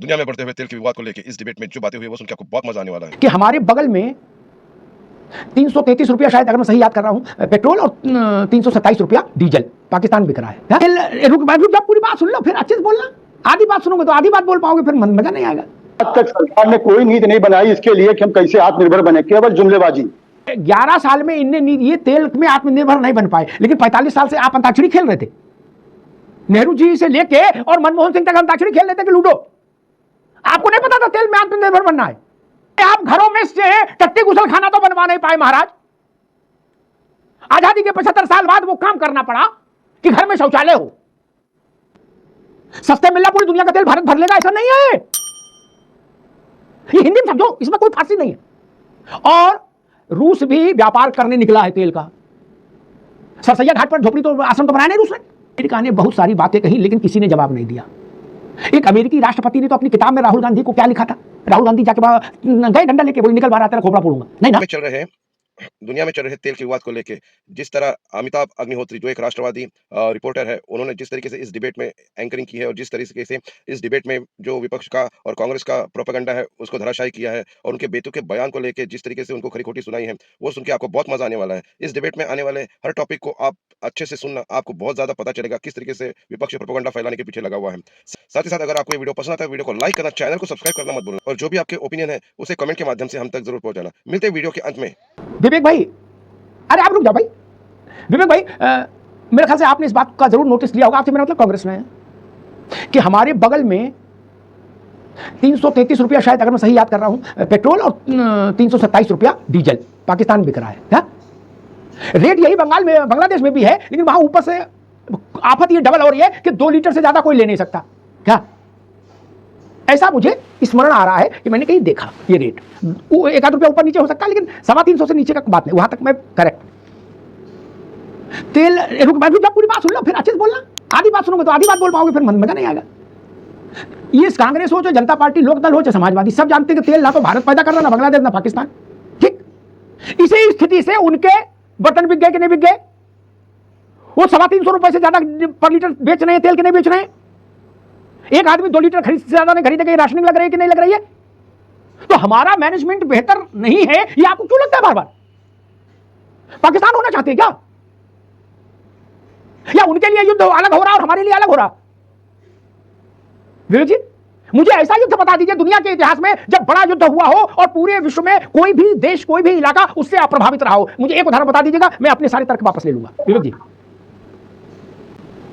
दुनिया में बढ़ते हुए तेल के विवाद को लेकर इस डिबेट में जो बातें हुई वो सुनकर आपको बहुत मजा आने वाला है कि हमारे बगल में 333 रुपया, शायद अगर मैं सही याद कर रहा हूं, पेट्रोल और 327 रुपया डीजल पाकिस्तान बिक रहा है। रुक पूरी बात सुन लो, फिर अच्छे से बोलना। आधी बात सुनोगे तो आधी बात बोल पाओगे, फिर मजा नहीं आएगा। अब तक सरकार ने कोई नीति नहीं बनाई इसके लिए कि हम कैसे आत्मनिर्भर बने, केवल जुमलेबाजी। 11 साल में इनने ये तेल में आत्मनिर्भर नहीं बन पाए, लेकिन 45 साल से आप अंताक्षरी खेल रहे थे। नेहरू जी से लेके और मनमोहन सिंह तक अंताक्षरी खेल रहे थे कि लूडो। आपको नहीं पता था तेल में आत्मनिर्भर बनना है। आप घरों में से टट्टी गुसल खाना तो बनवा नहीं पाए महाराज। आजादी के 75 साल बाद वो काम करना पड़ा कि घर में शौचालय हो। सस्ते मिलना पूरी दुनिया का तेल भारत भर लेगा, ऐसा नहीं है। ये हिंदी में समझो, इसमें कोई फांसी नहीं है। और रूस भी व्यापार करने निकला है तेल का। सरसैया घाट पर झोपड़ी तो आश्रम तो बनाया नहीं रूस ने। अमेरिका ने बहुत सारी बातें कही, लेकिन किसी ने जवाब नहीं दिया। एक अमेरिकी राष्ट्रपति ने तो अपनी किताब में राहुल गांधी को क्या लिखा था? राहुल गांधी जाके गए डंडा लेके, बोले निकल बाहर, तेरा खोपड़ा फोड़ूंगा। नहीं ना। दुनिया में चल रहे तेल के विवाद को लेकर जिस तरह अमिताभ अग्निहोत्री जो एक राष्ट्रवादी रिपोर्टर है, उन्होंने जिस तरीके से इस डिबेट में एंकरिंग की है और जिस तरीके से इस डिबेट में जो विपक्ष का और कांग्रेस का प्रोपेगेंडा है उसको धराशायी किया है और उनके बेतुके बयान को लेकर जिस तरीके से उनको खरी खोटी सुनाई है, वो सुन के आपको बहुत मजा आने वाला है। इस डिबेट में आने वाले हर टॉपिक को आप अच्छे से सुनना, आपको बहुत ज्यादा पता चलेगा किस तरीके से विपक्ष प्रोपेगेंडा फैलाने के पीछे लगा हुआ है। साथ ही साथ अगर आपको ये वीडियो पसंद आता है, वीडियो को लाइक करना, चैनल को सब्सक्राइब करना मत भूलना और जो भी आपके ओपिनियन है उसे कमेंट के माध्यम से हम तक जरूर पहुंचाना। मिलते हैं वीडियो के अंत में। विवेक भाई, अरे आप रुक जाओ भाई। विवेक भाई, मेरे ख्याल से आपने इस बात का जरूर नोटिस लिया होगा, आपसे मेरा मतलब कांग्रेस में है, कि हमारे बगल में 333 रुपया, शायद अगर मैं सही याद कर रहा हूं, पेट्रोल और 327 रुपया डीजल पाकिस्तान बिक रहा है। रेट यही बंगाल में, बांग्लादेश में भी है, लेकिन वहां ऊपर से आफत ये डबल हो रही है कि 2 लीटर से ज्यादा कोई ले नहीं सकता। क्या ऐसा मुझे स्मरण आ रहा है कि मैंने कहीं देखा ये रेट। 1 रुपया ऊपर नीचे हो सकता है, लेकिन 350 से नीचे का बात नहीं, वहां तक मैं करेक्ट। तेल पूरी बात सुन लो, फिर अच्छे से बोलना। आधी बात सुनोगे तो आधी बात बोल पाओगे, फिर मजा नहीं आएगा। ये कांग्रेस हो, चाहे जनता पार्टी, लोकदल हो, चाहे समाजवादी, सब जानते हैं कि तेल ना तो भारत पैदा कर रहा, ना बांग्लादेश, ना पाकिस्तान। ठीक, इसी स्थिति से उनके बर्तन बिक गए कि नहीं बिक गए? वो 350 रुपए से ज्यादा पर लीटर बेच रहे हैं तेल के, नहीं बेच रहे हैं? एक आदमी 2 लीटर खरीद से ज्यादा नहीं खरीदेगा, राशनिंग लग रही है कि नहीं लग रही है? तो हमारा मैनेजमेंट बेहतर नहीं है, ये आपको क्यों लगता है बार बार? पाकिस्तान होना चाहते हैं क्या? या उनके लिए युद्ध अलग हो रहा और हमारे लिए अलग हो रहा? विवेक जी, मुझे ऐसा युद्ध बता दीजिए दुनिया के इतिहास में जब बड़ा युद्ध हुआ हो और पूरे विश्व में कोई भी देश, कोई भी इलाका उससे अप्रभावित रहा हो। मुझे एक उदाहरण बता दीजिएगा, मैं अपने सारे तर्क वापस ले लूंगा। विवेक जी,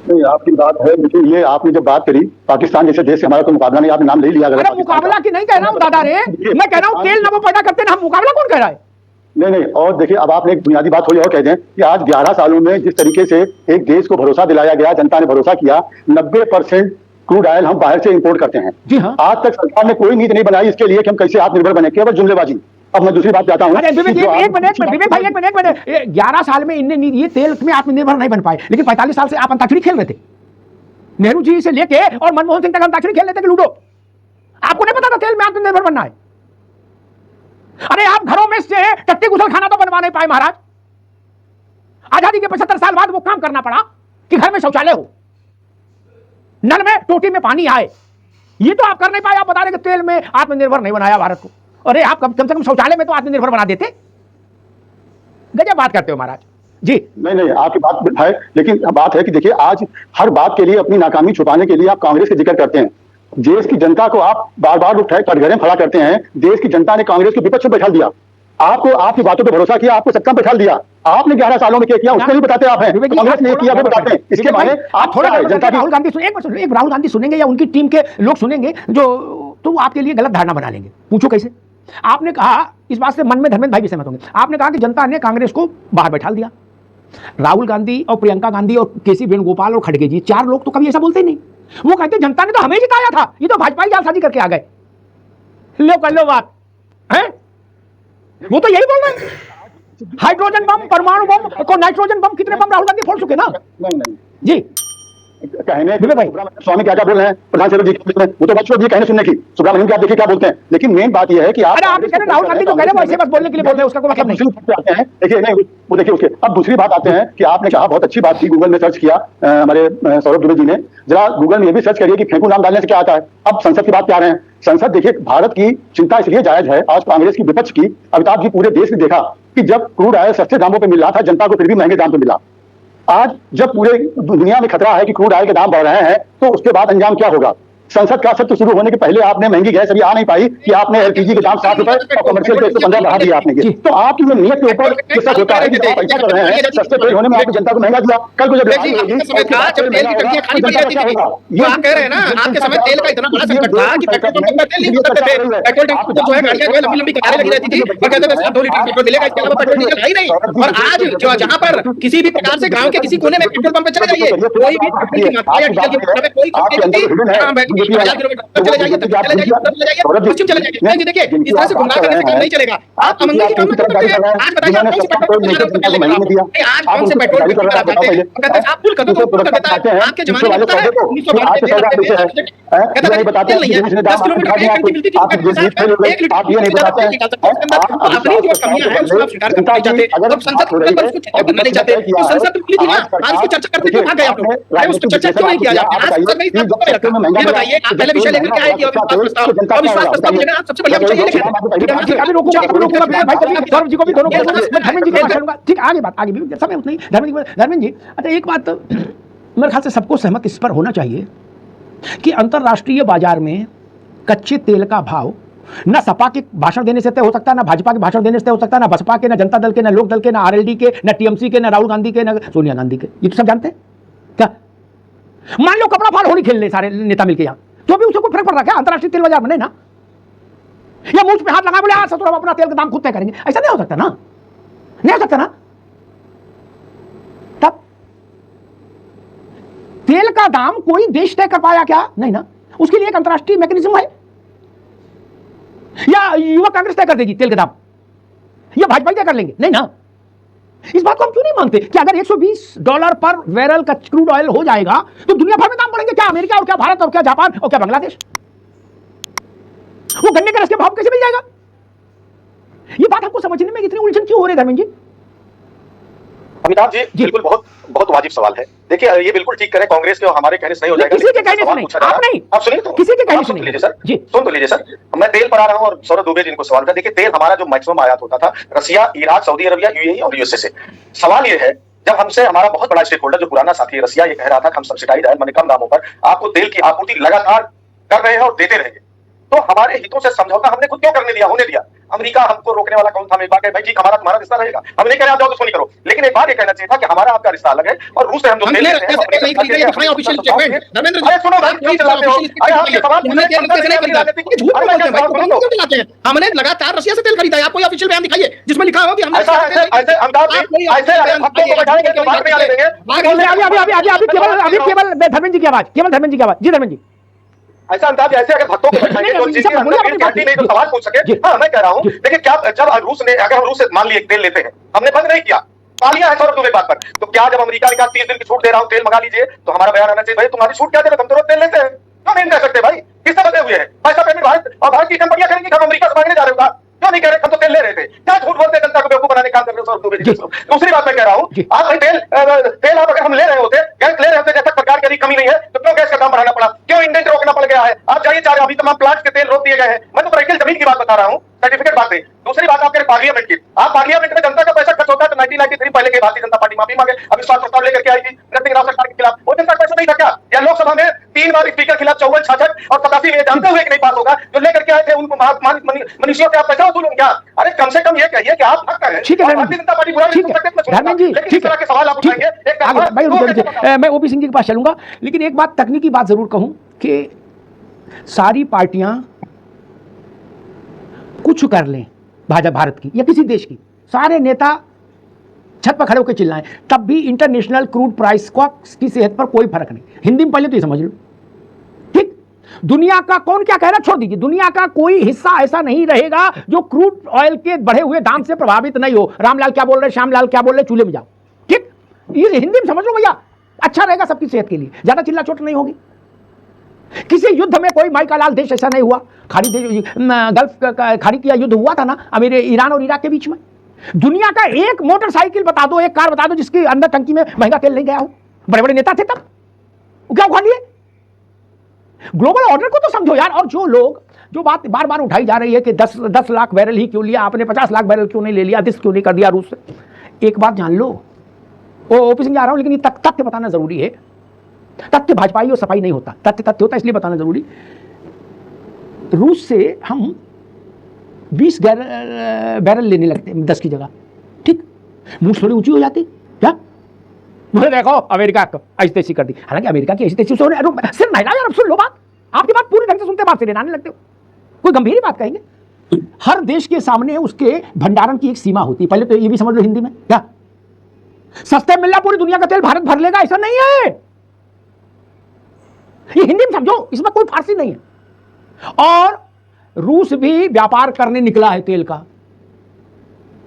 नहीं, आपकी बात है, लेकिन ये आपने जब बात करी पाकिस्तान जैसे देश से हमारा तो मुकाबला नहीं, आपने नाम ले लिया। अरे मुकाबला की नहीं कह रहा हूं दादा रे, मैं कह रहा हूं तेल ना वो पैदा करते ना, हम मुकाबला कौन कह रहा है? नहीं, और देखिए, अब आपने एक बुनियादी बात थोड़ी और कह दें कि आज 11 सालों में जिस तरीके से एक देश को भरोसा दिलाया गया, जनता ने भरोसा किया, 90% क्रूड ऑयल हम बाहर से इंपोर्ट करते हैं। जी हाँ। आज तक सरकार ने कोई नीति नहीं बनाई इसके लिए कि हम कैसे आत्मनिर्भर बने, केवल जुमलेबाजी। अब मैं दूसरी बात चाहता हूं। विवेक भाई, एक मिनट। 11 साल में इनने ये तेल में आत्मनिर्भर नहीं बन पाए, लेकिन 45 साल से आप अंताक्षरी खेल रहे थे। नेहरू जी से लेके और मनमोहन सिंह तक अंताक्षरी खेल रहे थे कि लूडो। आपको नहीं पता था तेल में आत्मनिर्भर बनना है? अरे आप घरों में से टट्टी गुसल खाना तो बनवा नहीं पाए महाराज। आजादी के 75 साल बाद वो काम करना पड़ा कि घर में शौचालय हो, नल में टोटी में पानी आए। ये तो आप कर नहीं पाए। आप बता रहे कि तेल में आत्मनिर्भर नहीं बनाया भारत को। अरे आप कम से कम शौचालय में तो आत्मनिर्भर बना देते। गजब बात करते हो महाराज जी। नहीं, आपकी बात है, लेकिन बात है कि देखिए, आज हर बात के लिए अपनी नाकामी छुपाने के लिए आप कांग्रेस का जिक्र करते हैं। देश की जनता को आप बार बार उठाए कटघरे खड़ा करते हैं। देश की जनता ने कांग्रेस को विपक्ष में बैठा दिया, आपको आपकी बातों पर भरोसा किया, आपको सत्ता में बैठा दिया। आपने 11 सालों में क्या किया उसको नहीं बताते आप हैं, कांग्रेस ने किया वो बताते हैं। इसके माने आप थोड़ा जनता की। राहुल गांधी एक राहुल गांधी सुनेंगे या उनकी टीम के लोग सुनेंगे जो, तो वो आपके लिए गलत धारणा बना लेंगे। पूछो कैसे? आपने कहा, इस बात से मन में धर्मेंद्र भाई भी सहमत होंगे, आपने कहा कि जनता ने कांग्रेस को बाहर बैठा दिया। राहुल गांधी और प्रियंका गांधी और केसी वेणुगोपाल और खड़गे जी, 4 लोग तो कभी ऐसा बोलते ही नहीं। वो कहते जनता ने तो हमें जिताया था, ये तो भाजपा ही जालसाजी करके आ गए। लो कर लो बात है, वो तो यही बोल रहे हैं। हाइड्रोजन बम, परमाणु बम को नाइट्रोजन बम, कितने बम राहुल गांधी फोड़ चुके ना। नहीं जी कहने विवेक भाई। सुब्रमण्यम स्वामी क्या क्या बोल रहे हैं, प्रधान सेवक जी क्या बोल रहे हैं, वो तो बात छोड़िए कहने सुनने की। सुब्रमण्यम की आप देखिए क्या बोलते हैं, लेकिन मेन बात यह है कि आप अरे आप कह रहे राहुल गांधी जो कह रहे हैं वैसे बस बोलने के लिए बोल रहे हैं, उसका कोई मतलब नहीं। दूसरी बात पे आते हैं, देखिए नहीं वो देखिए उसके अब दूसरी बात आते हैं कि आपने कहा बहुत अच्छी बात थी, गूगल में सर्च किया हमारे सौरभ दुबे जी ने, जरा गूगल में ये भी सर्च करिए कि फेंकू नाम डालने से क्या आता है। अब संसद की बात पे आ रहे हैं। संसद देखिए भारत की चिंता इसलिए जायज है, आज कांग्रेस की विपक्ष की, अमिताभ जी पूरे देश ने देखा कि जब क्रूड ऑयल सस्ते दामों पे मिल रहा था जनता को फिर भी महंगे दाम पे मिला। आज जब पूरे दुनिया में खतरा है कि क्रूड ऑयल के दाम बढ़ रहे हैं तो उसके बाद अंजाम क्या होगा। संसद का सत्र शुरू होने के पहले आपने महंगी गैस अभी आ नहीं पाई कि आपने एलपीजी के दाम 7 रुपए और कमर्शियल पे 115 बढ़ा दिया आपने ये। तो आपकी जो नियत के ऊपर किसका होता है कि आप पैसा कर रहे हैं, सस्ते तेल होने में आपने जनता को महंगा दिया, कल को जब जी, आपके समय था जब तेल की टंकियां खाली पड़ जाती थी, तो आप कह रहे हैं ना आपके समय तेल का इतना बड़ा संकट था कि पेट्रोल पंप पर तेल नहीं उतरते थे, पेट्रोल टंकी पर जो है गाड़ियां जो है लंबी लंबी कतारें लगी रहती थी और कहते थे 2 लीटर पेट्रोल मिलेगा, इसके अलावा पेट्रोल डीजल है ही नहीं। और आज जो जहां पर किसी भी प्रकार से गांव के किसी कोने में पेट्रोल पंप पे चले जाइए, कोई भी पेट्रोल की मात्रा या डीजल की मात्रा में कोई कमी नहीं होती। 1000 किलोमीटर चले जाइए, चले जाइए, चले जाइए, पश्चिम चले जाइए। नहीं जी देखिए, इस तरह से गुमराह करने से काम नहीं चलेगा। आप अमंगल की काम मत करते हैं। आज बताइए आप कौन से पेट्रोल पंप आज कौन से पेट्रोल पंप पर आप जाते हैं, कहते हैं आप फुल कर दो तो फुल कर देता है। आपके जमाने में पता है 1992 कहता है बताते नहीं है 10 किलोमीटर की घंटी मिलती थी, एक लीटर आप ये नहीं बताते हैं। अपनी जो कमियां हैं उसको आप स्वीकार करना नहीं चाहते, अब संसद पर उसको चर्चा करना नहीं चाहते, तो संसद खुली थी ना, आज उसको चर्चा करते क्यों भाग गए आप लोग? अरे उसको चर्चा क्यों नहीं किया जाता? आज संसद में इस बात को रखा। ये बताइए आप पहले विषय लेकर के आए कि अविश्वास प्रस्ताव लेना आप सबसे बढ़िया विषय ये लेकर अभी रोकूंगा भाई सौरभ जी को भी दोनों को धर्मेंद्र जी को करूंगा। ठीक आगे बात आगे भी समय उतना ही धर्मेंद्र जी। अच्छा एक बात मेरे ख्याल से सबको सहमत इस पर होना चाहिए कि अंतर्राष्ट्रीय बाजार में कच्चे तेल का भाव न सपा के भाषण देने से तय हो सकता है, न भाजपा के भाषण देने से तय हो सकता है, न बसपा के, न जनता दल के, न लोक दल के, न आरएलडी के, न टीएमसी के, न राहुल गांधी के, न सोनिया गांधी के। ये तो सब जानते हैं क्या? मान लो कपड़ा फाड़ होली खेल ले सारे नेता मिलकर यहां, तो भी उससे कोई फर्क पड़ रहा है क्या? अंतर्राष्ट्रीय तेल बाजार बने ना, या मुंह पे हाथ लगा बोले आज ससुर हम अपना तेल का दाम खुद तय करेंगे, ऐसा नहीं हो सकता ना, नहीं हो सकता ना। तब तेल का दाम कोई देश तय कर पाया क्या? नहीं ना, उसके लिए एक अंतर्राष्ट्रीय मैकेनिज्म है। या युवा कांग्रेस तय कर देगी तेल का दाम, या भाजपा तय कर लेंगे? नहीं ना। इस बात को हम क्यों नहीं मानते कि अगर $120 पर बैरल का क्रूड ऑयल हो जाएगा तो दुनिया भर में दाम बढ़ेंगे? क्या अमेरिका और क्या भारत और क्या जापान और क्या बांग्लादेश? वो गन्ने के रस के भाव कैसे मिल जाएगा? ये बात हमको समझने में इतनी उलझन क्यों हो रही है धर्मेंद्र जी? अमिताभ जी बिल्कुल बहुत वाजिब सवाल है। देखिए ये बिल्कुल ठीक करें, कांग्रेस के और हमारे कहने से नहीं हो जाएगा। किसी के कहने से नहीं, आप नहीं, आप सुनिए तो, किसी के कहने से सुन नहीं। लीजिए सर जी सुन तो लीजिए सर, मैं तेल पर आ रहा हूँ और सौरभ दुबे जी इनको सवाल था। देखिए तेल हमारा जो मैक्सिमम आयात होता था रसिया, इराक, सऊदी अरबिया, यूएई और यूएसए से। सवाल ये है जब हमसे हमारा बहुत बड़ा स्टेक होल्डर जो पुराना साथी रसिया ये कह रहा था कि हम सब्सिडाइज है, कम दामों पर आपको तेल की आपूर्ति लगातार कर रहे हैं और देते रहेंगे, तो हमारे हितों से समझौता हमने खुद क्यों करने दिया, होने दिया? अमेरिका हमको रोकने वाला कौन था? एक बात है भाई ठीक हमारा तुम्हारा रिश्ता रहेगा, हम नहीं कह रहे आप जाओ दुश्मनी करो, लेकिन एक बात ये कहना चाहिए था कि हमारा आपका रिश्ता अलग है और रूस से हम जो तेल लेते हैं ऑफिशियल स्टेटमेंट धर्मेंद्र अरे सुनो भाई क्यों चलाते हो? अरे आपके सवाल हमने लगातार रसिया से तेल खरीदा है। आप कोई ऑफिशियल बयान दिखाइए जिसमें लिखा हो कि हमने ऐसे अमिताभ जी ऐसे भक्तों को बैठाएंगे तो बात नहीं आने देंगे। अभी केवल धर्मेंद्र जी की आवाज, केवल धर्मेंद्र जी की आवाज। जी धर्मेंद्र जी। ऐसा अंदाज ऐसे अगर भक्तों को बैठाएंगे तो नहीं तो सवाल पूछ सके। हाँ मैं कह रहा हूँ देखिए क्या जब रूस ने अगर हम रूस से मान लिए तेल लेते हैं, हमने बंद नहीं किया, पालिया है सौरभ दुबे बात पर, तो क्या जब अमेरिका ने कहा 30 दिन की छूट दे रहा हूँ तेल मंगा लीजिए तो हमारा बयान आना चाहिए भाई तुम्हारी छूट क्या दे रहे, हम तो रोज तेल लेते हैं, क्यों नहीं कह सकते भाई? किससे बंधे हुए हैं? पैसा पेमेंट भारत और भारत की कंपनियां करेंगी, हम अमेरिका से मांगने जा रहे हो, क्यों नहीं कह रहे? हम तो तेल ले रहे थे, क्या झूठ बोलते जनता को बेवकूफ बनाने का काम कर रहे हो सौरभ दुबे जी? दूसरी बात मैं कह रहा हूँ आप तेल आप अगर हम ले रहे होते, गैस ले रहे होते, जब तक सरकार की कमी नहीं है तो क्यों गैस का दाम बढ़ाना पड़ा? क्यों इंडेंट रोकना पड़ गया है? आप जाइए चार अभी तमाम प्लांट के तेल रोक दिए गए हैं। मैं तो प्रैक्टिकल जमीन की बात बता रहा हूँ, सर्टिफिकेट बात है। दूसरी बात आपके पार्लियामेंट की, आप पार्लियामेंट में जनता का पैसा खर्च होता है तो 1993 पहले के भारतीय जनता पार्टी माफी मांगे, अविश्वास प्रस्ताव लेकर के आई थी नरसिंह राव सरकार के खिलाफ, वो जनता का पैसा नहीं था क्या? या लोकसभा में 3 बार स्पीकर खिलाफ 54, 66 और 87 में जानते हुए कि नहीं पास होगा, जो लेकर के आए थे उनको मनुष्यों से आप पैसा वसूलोगे क्या? अरे कम से कम ये कहिए कि आप हक करें। ठीक है भारतीय जनता पार्टी बुरा ठीक है धर्मेंद्र जी, लेकिन इस तरह के सवाल आप उठाएंगे। मैं ओपी सिंह जी के पास चलूंगा, लेकिन एक बात तकनीकी बात जरूर कहूं कि सारी पार्टियां कुछ कर लें भाजपा भारत की या किसी देश की, सारे नेता छत पर खड़े होकर चिल्लाएं, तब भी इंटरनेशनल क्रूड प्राइस की सेहत पर कोई फर्क नहीं। हिंदी में पहले तो ये समझ लो, ठीक? दुनिया का कौन क्या कह रहा है छोड़ दीजिए, दुनिया का कोई हिस्सा ऐसा नहीं रहेगा जो क्रूड ऑयल के बढ़े हुए दाम से प्रभावित नहीं हो। रामलाल क्या बोल रहे, श्यामलाल क्या बोल रहे, चूल्हे में जाओ, ठीक? ये हिंदी में समझ लो भैया, अच्छा रहेगा सबकी सेहत के लिए, ज्यादा चिल्ला चोट नहीं होगी। किसी युद्ध में कोई माई का लाल देश ऐसा नहीं हुआ, गल्फ खाड़ी का युद्ध हुआ था ना ईरान और इराक के बीच में। दुनिया का एक मोटरसाइकिल बता दो, एक कार बता दो जिसके अंदर टंकी में महंगा तेल नहीं गया हो। बड़े बड़े नेता थे तब, वो क्या उखाड़ लिए? ग्लोबल ऑर्डर को तो समझो यार। और जो लोग जो बात बार बार उठाई जा रही है कि 10 लाख बैरल ही क्यों लिया आपने, 50 लाख बैरल क्यों नहीं ले लिया, दिस क्यों नहीं कर दिया रूस से, एक बात जान लो। वो ओपी सिंह जा रहा हूं, लेकिन ये तथ्य बताना जरूरी है। तथ्य भाजपाई और सफाई नहीं होता, तथ्य होता, इसलिए बताना जरूरी। रूस से हम 20 बैरल लेने लगते 10 की जगह, ठीक, मूंछ थोड़ी ऊंची हो जाती क्या? मुझे देखो अमेरिका ऐसी तैसी कर दी। हालांकि अमेरिका की ऐसी तैसी सिर्फ महिला यार, अब सुन लो बात, आपकी बात पूरी ढंग से सुनते बात से लेने लगते हो, कोई गंभीर ही बात कहेंगे। हर देश के सामने उसके भंडारण की एक सीमा होती है। पहले तो ये भी समझ लो हिंदी में, क्या सस्ते मिलना पूरी दुनिया का तेल भारत भर लेगा ऐसा नहीं है, ये हिंदी में समझो, इसमें कोई फारसी नहीं है। और रूस भी व्यापार करने निकला है तेल का।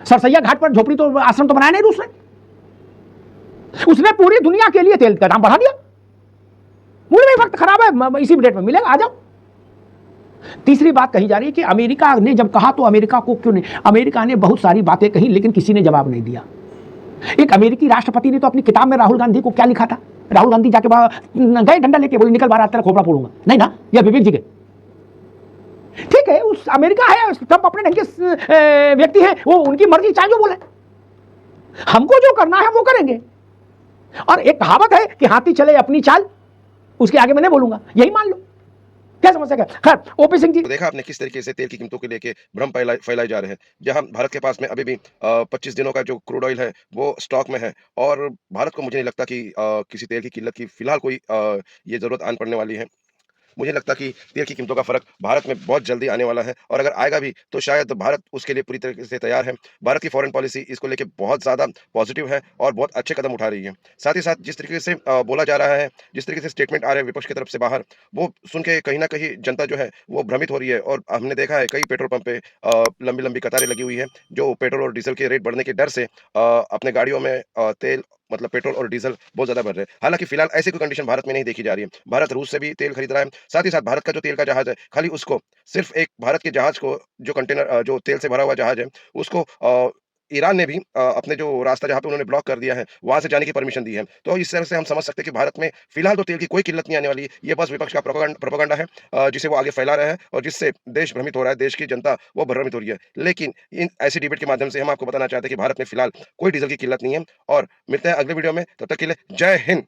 सरसैया घाट पर झोपड़ी तो आश्रम तो बनाया नहीं रूस ने, उसने पूरी दुनिया के लिए तेल का दाम बढ़ा दिया। मूल्य में वक्त खराब है, इसी डेट में मिलेगा, आ जाओ। तीसरी बात कही जा रही है कि अमेरिका ने जब कहा तो अमेरिका को क्यों नहीं, अमेरिका ने बहुत सारी बातें कही लेकिन किसी ने जवाब नहीं दिया। एक अमेरिकी राष्ट्रपति ने तो अपनी किताब में राहुल गांधी को क्या लिखा था, राहुल गांधी जाके गए डंडा लेके, बोले निकल बाहर, तेरा खोपड़ा फोड़ूंगा, नहीं ना, यह विवेक जी के, ठीक है, उस अमेरिका है, ट्रंप अपने ढंग के व्यक्ति है, वो उनकी मर्जी, चाहे जो बोले, हमको जो करना है वो करेंगे। और एक कहावत है कि हाथी चले अपनी चाल, उसके आगे मैं नहीं बोलूंगा, यही मान लो, क्या समस्या है। खैर, ओपी सिंह जी, तो देखा आपने किस तरीके से तेल की कीमतों को लेके भ्रम फैलाए जा रहे हैं, जहां भारत के पास में अभी भी 25 दिनों का जो क्रूड ऑयल है वो स्टॉक में है, और भारत को मुझे नहीं लगता कि किसी तेल की किल्लत की फिलहाल कोई ये जरूरत आन पड़ने वाली है। मुझे लगता कि तेल की कीमतों का फ़र्क भारत में बहुत जल्दी आने वाला है, और अगर आएगा भी तो शायद भारत उसके लिए पूरी तरीके से तैयार है। भारत की फ़ॉरेन पॉलिसी इसको लेके बहुत ज़्यादा पॉजिटिव है और बहुत अच्छे कदम उठा रही है। साथ ही साथ जिस तरीके से बोला जा रहा है, जिस तरीके से स्टेटमेंट आ रहे हैं विपक्ष की तरफ से बाहर, वो सुन के कहीं न कहीं जनता जो है वो भ्रमित हो रही है। और हमने देखा है कई पेट्रोल पंप पे लंबी-लंबी कतारें लगी हुई है, जो पेट्रोल और डीज़ल के रेट बढ़ने के डर से अपने गाड़ियों में तेल मतलब पेट्रोल और डीज़ल बहुत ज़्यादा बढ़ रहे हैं। हालाँकि फिलहाल ऐसी कोई कंडीशन भारत में नहीं देखी जा रही है। भारत रूस से भी तेल खरीद रहा है। साथ ही साथ भारत का जो तेल का जहाज़ है, खाली उसको सिर्फ़ एक भारत के जहाज़ को जो कंटेनर जो तेल से भरा हुआ जहाज़ है, उसको ईरान ने भी अपने जो रास्ता जहाँ पे उन्होंने ब्लॉक कर दिया है, वहाँ से जाने की परमिशन दी है। तो इस तरह से हम समझ सकते हैं कि भारत में फिलहाल तो तेल की कोई किल्लत नहीं आने वाली। ये बस विपक्ष का प्रोपेगेंडा है, जिसे वो आगे फैला रहा है और जिससे देश भ्रमित हो रहा है, देश की जनता वो भ्रमित हो रही है। लेकिन इन ऐसी डिबेट के माध्यम से हम आपको बताना चाहते हैं कि भारत में फिलहाल कोई डीज़ल की किल्लत नहीं है। और मिलते हैं अगले वीडियो में, तब तक के लिए जय हिंद।